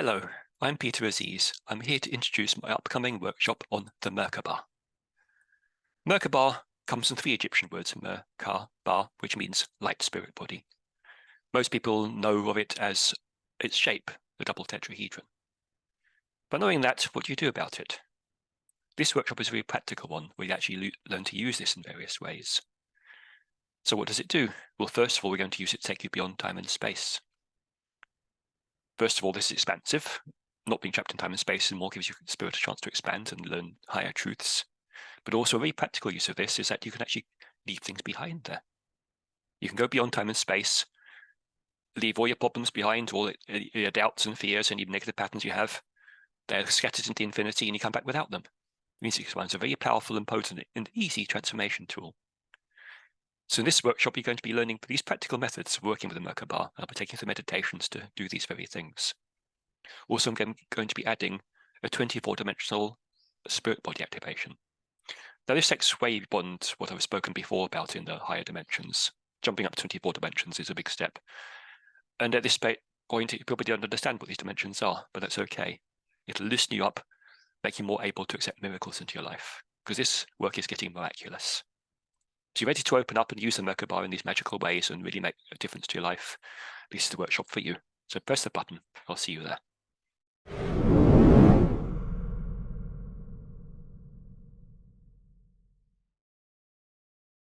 Hello, I'm Peter Aziz. I'm here to introduce my upcoming workshop on the Merkaba. Merkaba comes from three Egyptian words, Merkaba, which means light spirit body. Most people know of it as its shape, the double tetrahedron. But knowing that, what do you do about it? This workshop is a very practical one, where you actually learn to use this in various ways. So what does it do? Well, first of all, we're going to use it to take you beyond time and space. First of all, this is expansive. Not being trapped in time and space anymore gives your spirit a chance to expand and learn higher truths. But also a very practical use of this is that you can actually leave things behind there. You can go beyond time and space, leave all your problems behind, all your doubts and fears and even negative patterns you have. They're scattered into infinity and you come back without them. Music Expands is a very powerful and potent and easy transformation tool. So in this workshop, you're going to be learning these practical methods of working with the Merkaba. I'll be taking some meditations to do these very things. Also, I'm going to be adding a 24-dimensional spirit body activation. Now, this takes way beyond what I've spoken before about in the higher dimensions. Jumping up to 24 dimensions is a big step. And at this point, you probably don't understand what these dimensions are, but that's okay. It'll loosen you up, make you more able to accept miracles into your life, because this work is getting miraculous. So you're ready to open up and use the Merkaba in these magical ways and really make a difference to your life. This is the workshop for you. So press the button. I'll see you there.